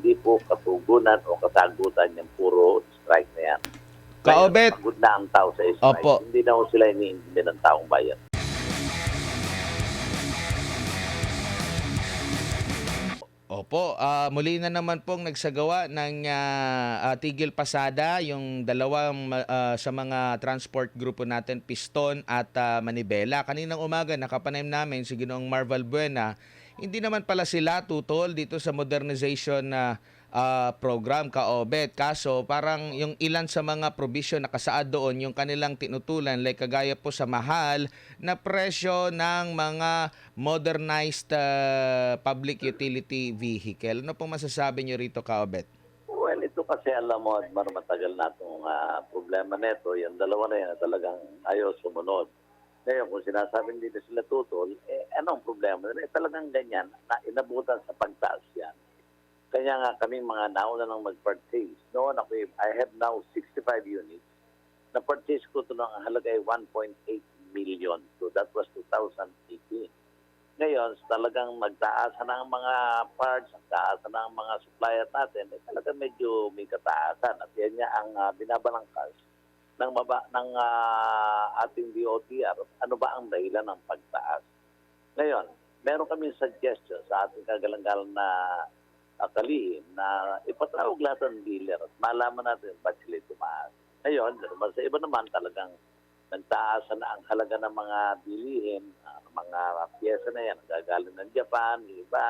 hindi po katugunan o kasagutan yung puro strike na yan. Ngayon, Kaobet, pagod na ang tao sa strike. opo. Hindi na ho sila iniintindi ng taong bayan. Opo, muli na naman pong nagsagawa ng tigil pasada yung dalawang sa mga transport grupo natin, Piston at Manibela. Kaninang umaga nakapanayam namin si Ginoong Marvel Buena, hindi naman pala sila tutol dito sa modernization na program, Kaobet. Kaso parang yung ilan sa mga provision nakasaad doon yung kanilang tinutulan, like kagaya po sa mahal na presyo ng mga modernized public utility vehicle. Ano pong masasabi nyo rito, Kaobet? Well, ito kasi alam mo, Admar, matagal na itong problema nito. Yung dalawa na yan talagang ayaw sumunod. Ngayon, kung sinasabing dito sila tutol, anong problema? Talagang ganyan na inabutan sa pagtaas yan. Kaya nga kami mga nauna nang mag-purchase. Noon ako, I have now 65 units. Na-purchase ko ito ng halaga ay 1.8 million. So that was 2018. Ngayon, talagang nagtaasan ng mga parts, nagtaasan ng mga supplier natin, talaga medyo may kataasan. At yan niya ang binabalangkas ng ating DOTR. Ano ba ang dahilan ng pagtaas? Ngayon, meron kami suggestion sa ating kagalang-galang na kalihim na ipatawag lahat ng dealer at malaman natin ba't sila tumaas. Ngayon, sa iba naman talagang nagtaasan na ang halaga ng mga bilihin, mga piyesa na yan, gagaling ng Japan, iba.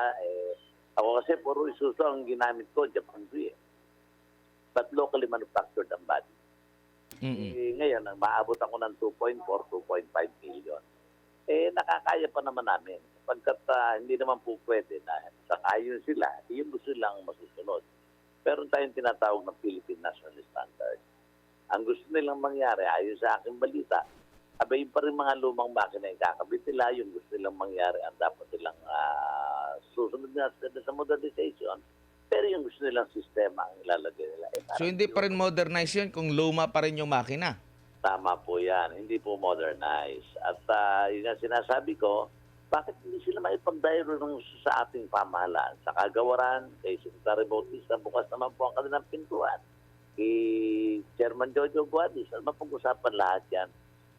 Ako kasi puro Isuzu ang ginamit ko, Japan Free. But locally manufactured ang body. Ngayon, maabot ako ng 2.4, 2.5 million. Nakakaya pa naman namin. Pagkat hindi naman po pwede na sakayon sila, yung gusto lang masusunod. Pero tayong tinatawag ng Philippine National Standard. Ang gusto nilang mangyari, ayon sa aking balita, abay pa rin mga lumang makina yung kakabit nila, yung gusto nilang mangyari, ang dapat nilang susunod na sa modernization, pero yung gusto nilang sistema ang ilalagay nila. So hindi pa rin modernize yun kung luma pa rin yung makina? Tama po yan, hindi po modernize. At yun ang sinasabi ko, bakit hindi sila maipag-dialogue sa ating pamahalaan? Sa kagawaran, kay Secretary Bautista, bukas naman po ang kanilang pintuan. Kay Chairman Jojo Guadis, at mapag-usapan lahat yan.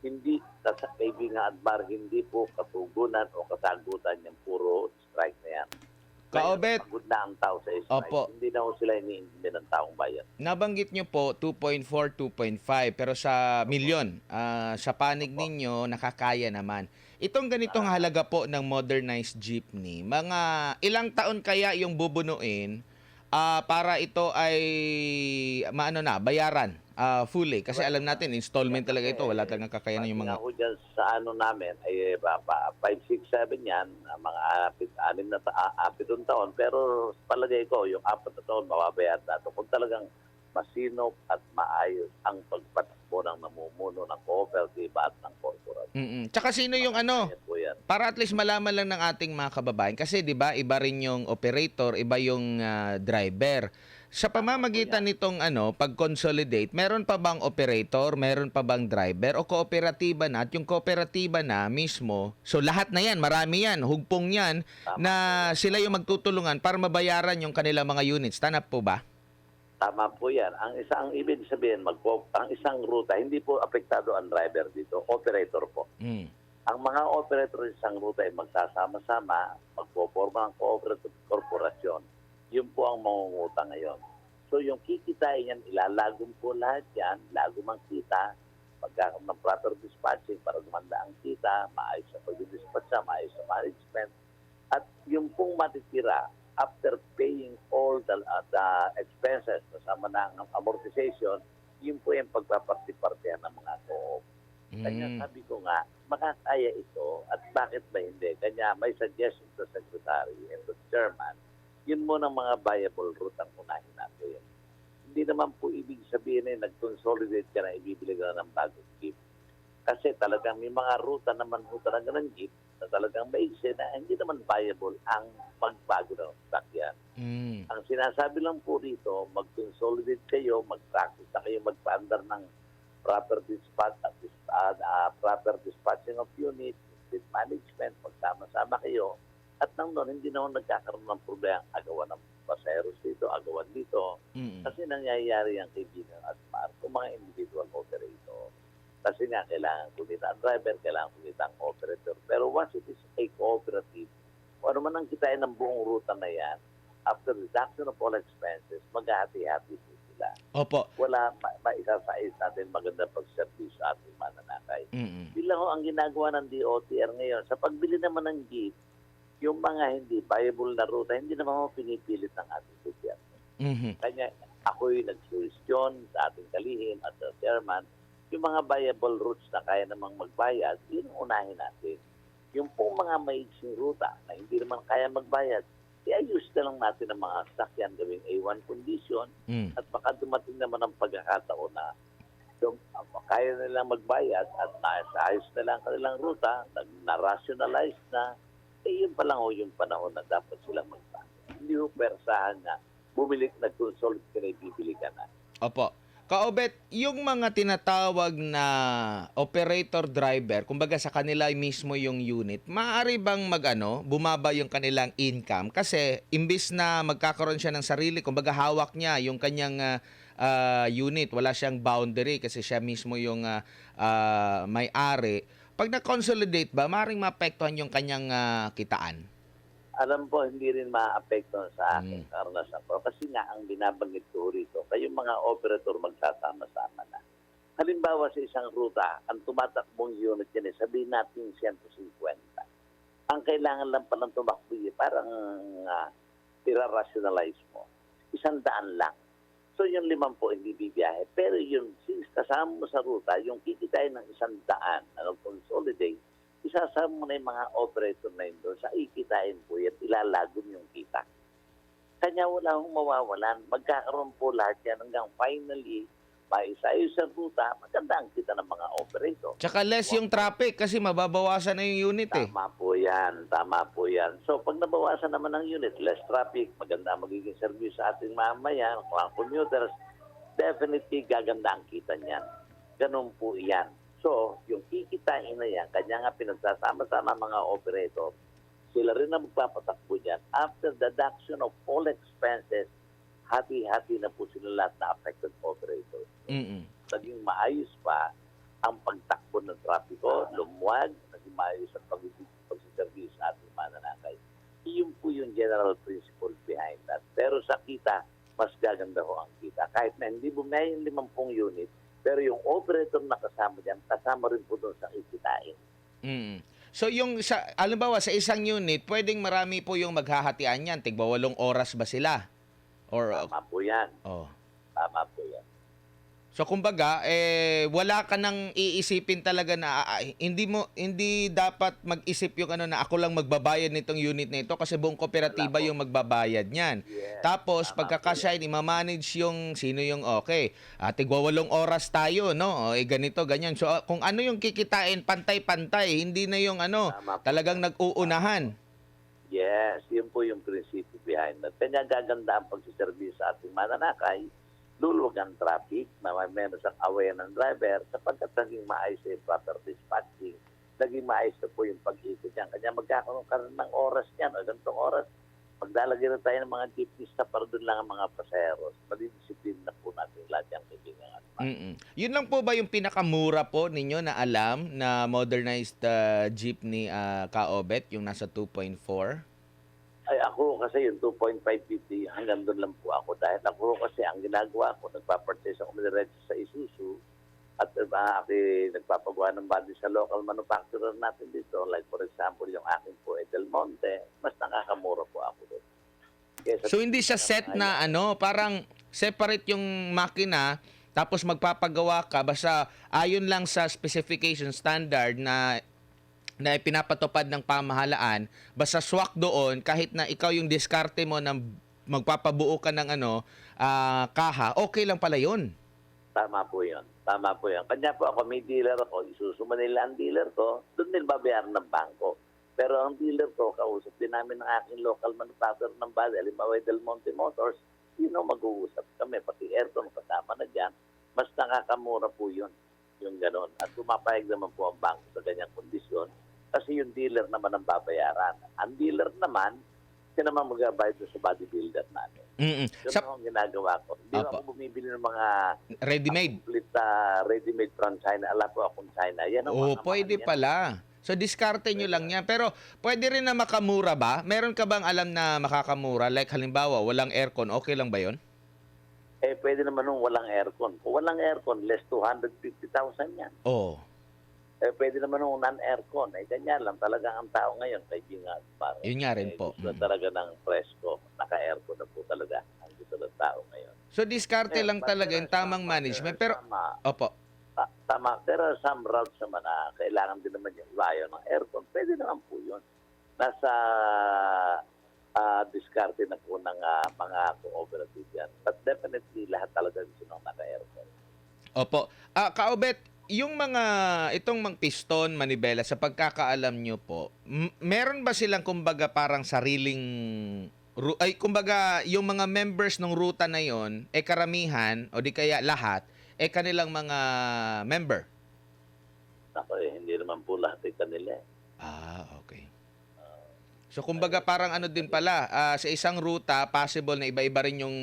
Hindi, kaibigan Admar, hindi po katugunan o kasagutan yung puro strike na yan. Kaobet, Pagod na ang tao sa strike. opo. Hindi na ho sila iniintindi ng taong bayan. Nabanggit nyo po 2.4, 2.5 pero sa milyon, sa panig ninyo nakakaya naman. Itong ganitong halaga po ng modernized jeepney, mga ilang taon kaya yung bubunuin para ito ay bayaran fully? Kasi alam natin, installment talaga ito. Wala talagang kakayanan yung mga... Ako dyan sa namin, ay 5, 6, 7 yan, mga 7 taon. Pero palagay ko, yung 4 na taon, mababayad na ito. Kung talagang masinop at maayos ang pagpatakbo ng namumuno ng cooperative at ng corporate. Tsaka sino yung para at least malaman lang ng ating mga kababayan. Kasi di ba iba rin yung operator, iba yung driver. Sa pamamagitan nitong pag-consolidate, meron pa bang operator, meron pa bang driver o kooperatiba na? At yung kooperatiba na mismo, so lahat na yan, marami yan, hugpong yan, na sila yung magtutulungan para mabayaran yung kanilang mga units. Tanap po ba? Tama po yan. Ang ibig sabihin, ang isang ruta, hindi po apektado ang driver dito, operator po. Ang mga operator sa isang ruta ay magsasama-sama, magpoforma ng cooperative corporation. Yun po ang mangungutang ngayon. So yung kikitain yan, ilalagom po lahat yan, lagom ang kita, pagkakaroon ng proper dispatching para gumanda ang kita, maayos sa pag-dispatch, maayos sa management. At yung pong matitira, after paying all the expenses, kasama na ang amortization, yun po yung pagpapartipartihan ng mga co-op. Kanya sabi ko nga, makakaya ito at bakit ba hindi? Kanya may suggestion sa Secretary and the Chairman, yun muna mga viable route ang unahin natin. Hindi naman po ibig sabihin na nag-consolidate ka na ibibili ka na ng bagong jeep. Kasi talagang may mga ruta naman po talaga ng jeep na talagang maiksi na hindi naman viable ang magbago ng sakyan. Ang sinasabi lang po rito, mag-consolidate kayo, mag-practice na kayo, mag-paandar ng proper dispatch proper dispatching of units, with management, magsama-sama kayo At nang doon, hindi naman nagkakaroon ng problema. Agawan ng paseros dito, agawan dito. Mm. Kasi nangyayari ang kaibigan at Mark, kung mga individual operator. Kasi nga, kailangan kumita ang driver, kailangan kumita ang operator. Pero once it is a cooperative, kung ano man ang kitain ng buong ruta na yan, after reduction of all expenses, maghahati-hati po sila. Opo. Wala, maisasais natin magandang pag-service sa ating mananakay. Mm. Bilang ho ang ginagawa ng DOTR ngayon, sa pagbili naman ng jeep, yung mga hindi viable na ruta, hindi naman ho pinipilit ng ating gobyerno. Mhm. Kanya ako'y nagsuwestyon sa ating kalihim at sa chairman, yung mga viable routes na kaya namang magbayad, yun ang unahin natin. Yung pong mga maiksing ruta na hindi naman kaya magbayad, iayos na lang natin ang mga sakyan gawing A1 condition Mm. at baka dumating naman ang pagkakataon na kaya nilang magbayad at naayos na lang kanilang ruta, na-rationalize na, yun pa lang ho yung panahon na dapat silang magbayad. Hindi ho persahan na bumili, nag-consult ka na, bibili ka na. Opo. Kaobet, yung mga tinatawag na operator driver, kumbaga sa kanila mismo yung unit, maaari bang bumaba yung kanilang income? Kasi imbis na magkakaroon siya ng sarili, kumbaga hawak niya yung kanyang unit, wala siyang boundary kasi siya mismo yung may-ari. Pag na-consolidate ba, maaaring maapektuhan yung kanyang kitaan? Alam po, hindi rin maapektuhan sa akin karanasan ko. Kasi nga, ang binabanggit ko rito, kayong mga operator magsasama-sama na. Halimbawa sa isang ruta, ang tumatakbong unit yan, sabihin natin 150. Ang kailangan lang palang tumakbo parang ira-rationalize mo. 100 lang. So yung 50 hindi bibiyahe. Pero yung since kasama mo sa ruta, yung kikitain ng 100 na consolidate, isasama mo na yung mga operator na yun doon sa ikitain po yan, ilalagom yung kita. Kanya wala akong mawawalan. Magkakaroon po lahat yan hanggang finally, maisayos sa ruta, maganda ang kita ng mga operator. Tsaka less yung traffic kasi mababawasan na yung unit eh. Tama po yan. So pag nabawasan naman ang unit, less traffic, maganda ang magiging service sa ating mamayan, mga commuters, definitely gaganda ang kita niyan. Ganun po yan. So, yung kikitain na yan, kanya nga pinagsasama-sama mga operator, sila rin na magpapatakbo dyan. After deduction of all expenses, hati-hati na po sila lahat na affected operators. Mm. Naging maayos pa ang pagtakbo ng trapiko, lumuwag, naging maayos ang pagsiservice sa ating mananakay. Iyon po yung general principle behind that. Pero sa kita, mas gaganda ho ang kita. Kahit na hindi bumaya yung 50 unit, pero yung operator na kasama dyan, kasama rin po doon sa ikitain. Mm. So yung halimbawa sa isang unit, pwedeng marami po yung maghahatian yan. Tigba 8 oras ba sila? Or Tama po yan. oh. Tama po yan. So kumbaga wala ka nang iisipin talaga na hindi dapat mag-isip yung na ako lang magbabayad nitong unit na ito kasi buong kooperatiba yung magbabayad niyan. Yes, Tapos tama pagkakasya i-manage yung sino yung okay. Tigwa 8 oras tayo, no? Ganito ganyan. So kung ano yung kikitain pantay-pantay, hindi na yung Tama po. talagang nag-uunahan. Yes, yun po yung principle behind that. Kanya gaganda ang pagsiservice sa ating mananakay, luluwag ang traffic, meron siyang aware ng driver, sapagkat naging maayos yung proper dispatching, naging maayos na po yung pag-ikot niyan. Kanya magkakaroon ka rin ng oras niyan, o ganitong oras, maglalagay na tayo ng mga jeepneys na para doon lang ang mga paseros. Madidisiplin na po natin lahat yung kaibigan at Mm-mm. Yun lang po ba yung pinakamura po ninyo na alam na modernized jeepney Kaobet, yung nasa 2.4? Ay ako kasi yung 2.550 hanggang doon lang po ako. Dahil ako kasi ang ginagawa ko, nagpa-purchase ako ng sa Isuzu at nagpapagawa ng body sa local manufacturer natin dito. Like for example, yung akin po Del Monte, mas nakakamura po ako doon. So hindi siya set na parang separate yung makina tapos magpapagawa ka basta ayon lang sa specification standard na ipinapatupad ng pamahalaan, basta swak doon kahit na ikaw yung diskarte mo na magpapabuo ka ng kaha, okay lang pala yun. Tama po yun. Kanya po ako, may dealer ako, isusuma nila ang dealer ko, doon nila babayaran ng bangko. Pero ang dealer ko, kausap din namin ng aking local manufacturer ng body, halimbawa Del Monte Motors, mag-uusap kami, pati aircon kasama na dyan, mas nakakamura po yun, yung gano'n. At pumapayag naman po ang bangko sa ganyang kondisyon, Kasi yung dealer naman ang babayaran. Ang dealer naman, siya naman magbabayad doon sa bodybuilder namin. Mm. Yun ang ginagawa ko. Hindi Opo. ako bumibili ng mga Ready-made. complete ready-made from China. Alam po akong China. Yan ang Oo, mga pwede mahal yan. pala. So, diskarte nyo lang yan. Pero, pwede rin na makamura ba? Meron ka bang alam na makakamura? Like, halimbawa, walang aircon, okay lang ba yon? Pwede naman nung walang aircon. Kung walang aircon, less 250,000 yan. Oo. Pwede naman nung non-aircon. Ganyan lang. Talagang ang tao ngayon, kaibigan. Parang, Yun nga rin po. Gusto talaga ng presko. Naka-aircon na po talaga. Ang gusto ng tao ngayon. So, diskarte lang talaga yung tamang management. Pero, opo. Tama. Pero some routes naman na kailangan din naman yung layo ng aircon. Pwede naman po yun. Nasa diskarte na po ng mga cooperative yan. But definitely, lahat talaga gusto ng naka-aircon. Opo. Kaobet, yung itong mga piston, manibela, sa pagkakaalam nyo po, meron ba silang kumbaga parang sariling, kumbaga yung mga members ng ruta na yon, karamihan, o di kaya lahat, kanilang mga member? Ako hindi naman po lahat ay kanila. Okay. So kumbaga parang ano din pala, sa isang ruta, possible na iba-iba rin yung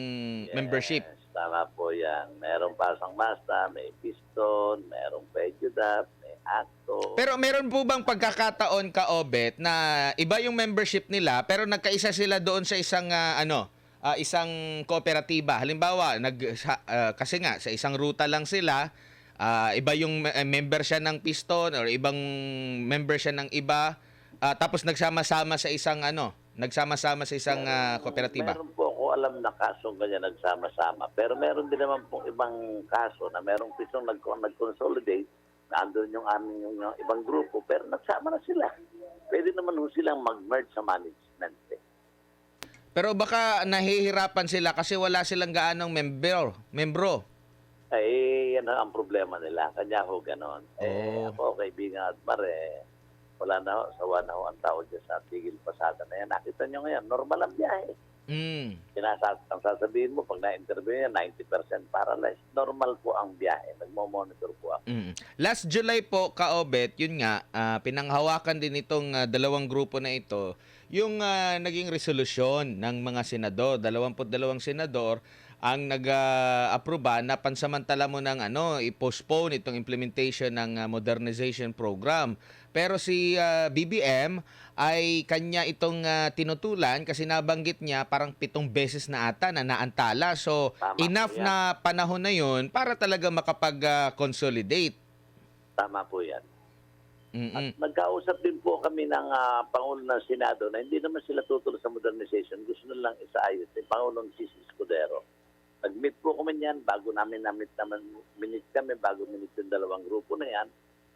membership. Yes, tama po yan. Merong pasang Mazda, may piston, merong Pedudap, may Acto. Pero meron po bang pagkakataon ka, Obet, na iba yung membership nila pero nagkaisa sila doon sa isang isang kooperatiba? Halimbawa, kasi nga sa isang ruta lang sila, iba yung member siya ng piston or ibang member siya ng iba, tapos nagsama-sama sa isang kooperatiba. Meron po ako alam na kasong ganyan nagsama-sama. Pero meron din naman pong ibang kaso na merong pisong nag-consolidate, na andun yung aming yung ibang grupo, pero nagsama na sila. Pwede naman ho silang mag-merge sa management. Pero baka nahihirapan sila kasi wala silang gaanong membro. Yan ang problema nila. Kanya ho ganon. Ako, kaibigan at mare, wala na ho, sawa na ho ang tao dyan sa tigil pasada na yan. Nakita nyo ngayon, normal ang biyahe. Ang sasabihin mo, pag na-interview yan, 90% paralyzed. Normal po ang biyahe. Nagmo-monitor po ako. Last July po, Kaobet, yun nga, pinanghawakan din itong dalawang grupo na ito, yung naging resolusyon ng mga senador, 22 senador, ang nag-aproba na pansamantala mo ng i-postpone itong implementation ng modernization program. Pero si BBM ay kanya itong tinutulan kasi nabanggit niya parang 7 beses na ata na naantala. So Tama enough po yan. na panahon na yun para talaga makapag-consolidate. Tama po yan. Mm-mm. At nagkausap din po kami ng Pangulo ng Senado na hindi naman sila tutulong sa modernization. Gusto na lang isaayos. Pangulong Sisi Escudero. Nag-meet po kami niyan bago minute bago minute yung dalawang grupo na yan.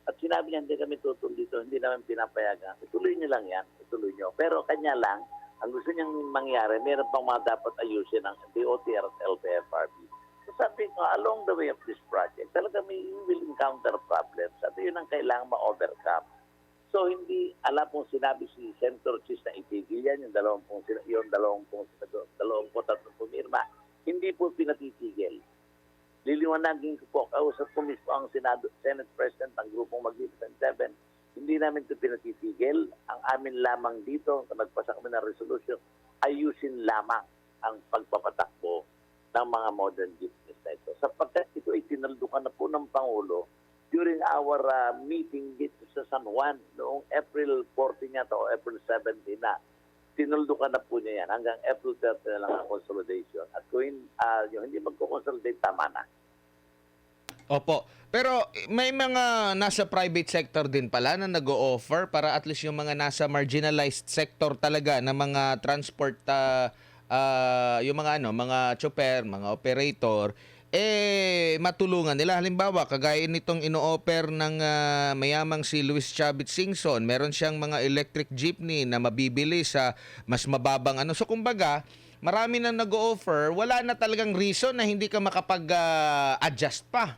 At sinabi niya, hindi kami tutulong dito, hindi namin pinapayagan. Ituloy niyo lang yan, ituloy niyo. Pero kanya lang, ang gusto niyang mangyari, meron pang mga dapat ayusin ng DOTR at LTFRB. So sabi ko, along the way of this project, talaga you will encounter problems at yun ang kailangan ma-overcome. So hindi, alam pong sinabi si Senator Chis na itigil yan, yung 20 pumirma, hindi po pinatitigil. Liliwanagin ko po, kausap ko mismo ang Senate President ng grupong Magnificent 7, hindi namin ito pinatitigil. Ang amin lamang dito, na nagpasa kami ng resolution, ayusin lamang ang pagpapatakbo ng mga modern business na ito. Sapagkat ito ay tinaldukan na po ng Pangulo during our meeting dito sa San Juan noong April 14 yata o April 17 na. Tinuldukan na po niya yan. Hanggang April 30 na lang ang consolidation. At kung yung hindi magko-consolidate, tama na. Opo. Pero may mga nasa private sector din pala na nag-o-offer para at least yung mga nasa marginalized sector talaga na mga transport, yung mga chopper, mga operator, matulungan nila. Halimbawa, kagaya nitong ino-offer ng mayamang si Luis Chavit Singson, meron siyang mga electric jeepney na mabibili sa mas mababang So kumbaga, marami nang nag-o-offer, wala na talagang reason na hindi ka makapag-adjust pa.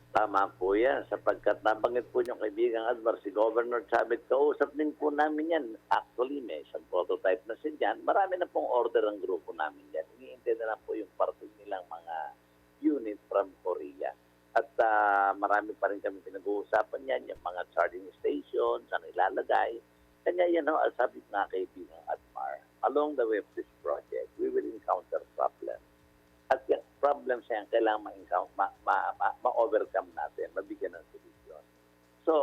Tama po yan. Sapagkat nabanggit po yung kaibigang Admar, si Governor Chavit, kausap din po namin yan. Actually, may isang prototype na siya dyan. Marami na pong order ang grupo namin yan. Iniintay na lang po yung parte nilang mga unit from Korea. At marami pa rin kami pinag-uusapan yan, yung mga charging stations, saan ilalagay. Kanya yan, sabi nga kaibigan Admar, along the way of this project, we will encounter problems. At yung problems yan, kailangan ma-overcome natin, mabigyan ng solusyon. So,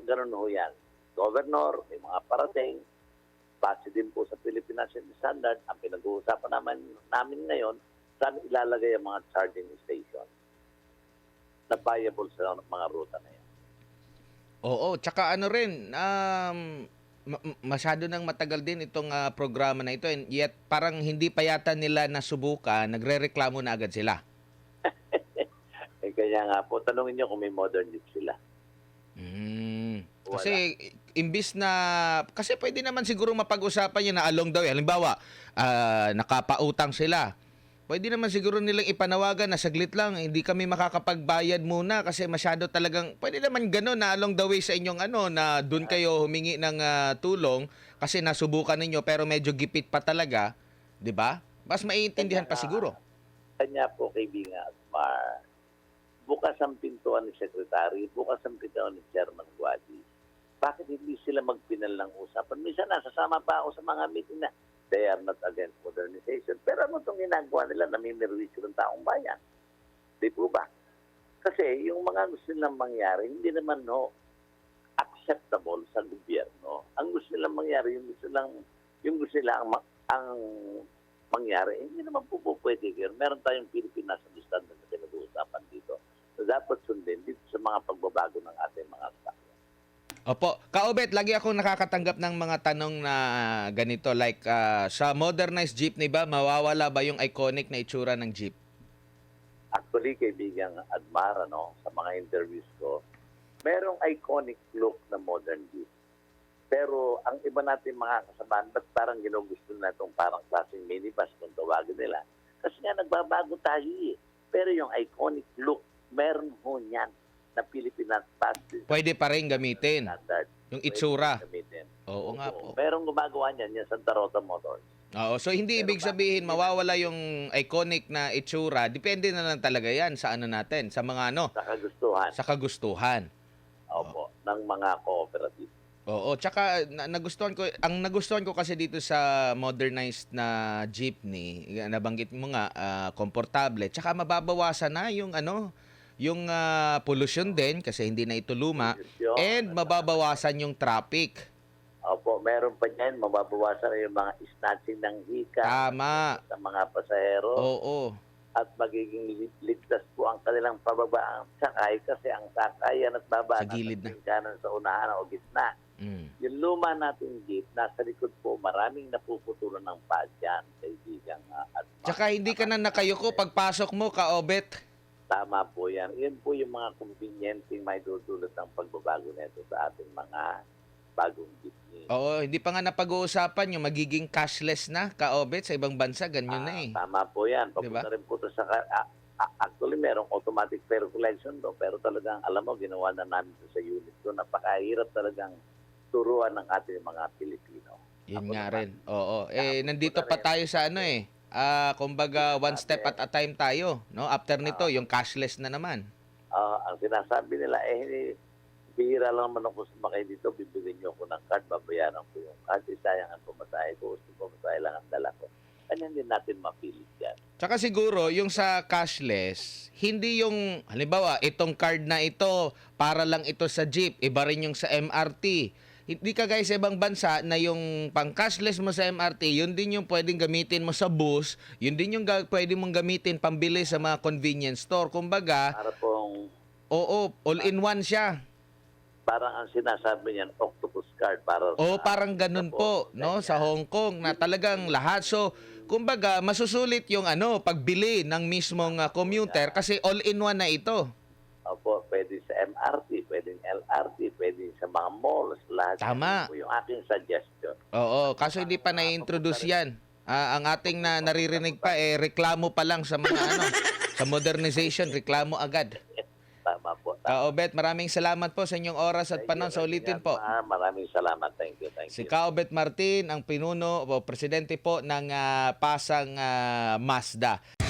ganun ho yan. Governor, may mga parating, base din po sa Philippine National Standard, ang pinag-uusapan namin ngayon, saan ilalagay ang mga charging station na viable sa mga ruta na yan. Oo, tsaka ano rin, masyado nang matagal din itong programa na ito, and yet parang hindi pa yata nila nasubukan, nagrereklamo na agad sila. Kaya nga po, tanungin nyo kung may modern jeep sila. Kasi imbis na, kasi pwede naman siguro mapag-usapan yun na along the way. Halimbawa, nakapautang sila. Pwede naman siguro nilang ipanawagan na saglit lang, hindi kami makakapagbayad muna kasi masyado talagang, pwede naman gano'n na along the way sa inyong na doon kayo humingi ng tulong kasi nasubukan ninyo pero medyo gipit pa talaga, di ba? Mas maiintindihan pa siguro. Kanya po, kaibigan Admar, bukas ang pintuan ni Secretary, bukas ang pintuan ni Chairman Guadi. Bakit hindi sila magpinal ng usapan? Minsan nasasama pa ako sa mga meeting na they are not against modernization. Pero ano itong ginagawa nila? Namimirwisyo ng taong bayan. Di po ba? Kasi yung mga gusto nilang mangyari, hindi naman acceptable sa gobyerno. Ang gusto nilang mangyari, yung gusto nila ang mangyari, hindi naman po pwede. Meron tayong Philippine National Standard na pinag-uusapan dito. So dapat sundin dito sa mga pagbabago ng ating mga sakyan. Opo. Kaobet, lagi akong nakakatanggap ng mga tanong na ganito like sa modernized jeepney ba, mawawala ba yung iconic na itsura ng jeep? Actually, kaibigan Admar, sa mga interviews ko, merong iconic look na modern jeep. Pero ang iba natin mga kasabahan, ba't parang ginugusto na itong parang klaseng minibus kung tawagin nila? Kasi nga nagbabago tayo eh. Pero yung iconic look, meron ho niyan na Philippine National Pwede pa rin gamitin. Standard. Yung itsura. Gamitin. Oo nga po. Merong gumagawa niyan, yung Santa Rosa Motors. Oo, so hindi ibig sabihin mawawala yung iconic na itsura. Depende na lang talaga yan sa natin, sa mga Sa kagustuhan. sa kagustuhan. Opo, ng mga cooperative. Oo, tsaka ang nagustuhan ko kasi dito sa modernized na jeepney, nabanggit mo nga, komportable, tsaka mababawasan na yung yung pollution din kasi hindi na ito luma, and mababawasan yung traffic. Opo, meron pa niyan, mababawasan na yung mga snatching ng hika. Tama. Sa mga pasahero. Oo. At magiging ligtas po ang kanilang pababa ang sakay kasi ang sakayan at baba Sa gilid na. kanan sa unahan o gitna. Yung luma nating jeep, nasa likod po, maraming napuputulan ng pad yan, kaibigan. Tsaka hindi ka na nakayuko pagpasok mo, Kaobet. Tama po yan. Yan po yung mga conveniencing may dudulot ng pagbabago nito sa ating mga bagong jeepney. Oo, hindi pa nga napag-uusapan yung magiging cashless na, Kaobet, sa ibang bansa, ganyan na eh. Tama po yan. Diba? Papunta rin po ito sa... actually, merong automatic fare collection do, pero talagang, alam mo, ginawa na namin ito sa unit ko. Napakahirap talagang turuan ng ating mga Pilipino. Yun Ako nga naman. rin. Oo. Nandito pa tayo sa kumbaga one step at a time tayo, no? After nito, yung cashless na naman. Ang sinasabi nila, bihira lang naman ako sumakay dito, bibigyan niyo ako ng card, babayaran ko yung card, sayang ang pumatay ko, gusto pumatay lang ang dala ko. Kanya din natin mapilit yan. Tsaka siguro, yung sa cashless, hindi yung, halimbawa, itong card na ito, para lang ito sa jeep, iba rin yung sa MRT. Hindi ka guys sa ibang bansa na yung pang-cashless mo sa MRT, yun din yung pwedeng gamitin mo sa bus, yun din yung pwede mong gamitin pambili sa mga convenience store. Kumbaga, Para pong, all-in-one siya. parang ang sinasabi niyan, octopus card. Para Parang ganun po, no, sa Hong Kong na talagang lahat. So, kumbaga, masusulit yung pagbili ng mismong commuter kasi all-in-one na ito. Opo, pwede sa MRT, pwede LRT, pwede sa mga malls, lahat. Tama. Yan po yung aking suggestion. Oo, kaso hindi pa na-introduce yan. Ang ating naririnig pa, reklamo pa lang sa mga sa modernization, reklamo agad. Tama po. Kaobet, maraming salamat po sa inyong oras at panahon. Sa ulitin po. Maraming salamat. Thank you. Si Kaobet Martin, ang pinuno o presidente po ng Pasang Mazda.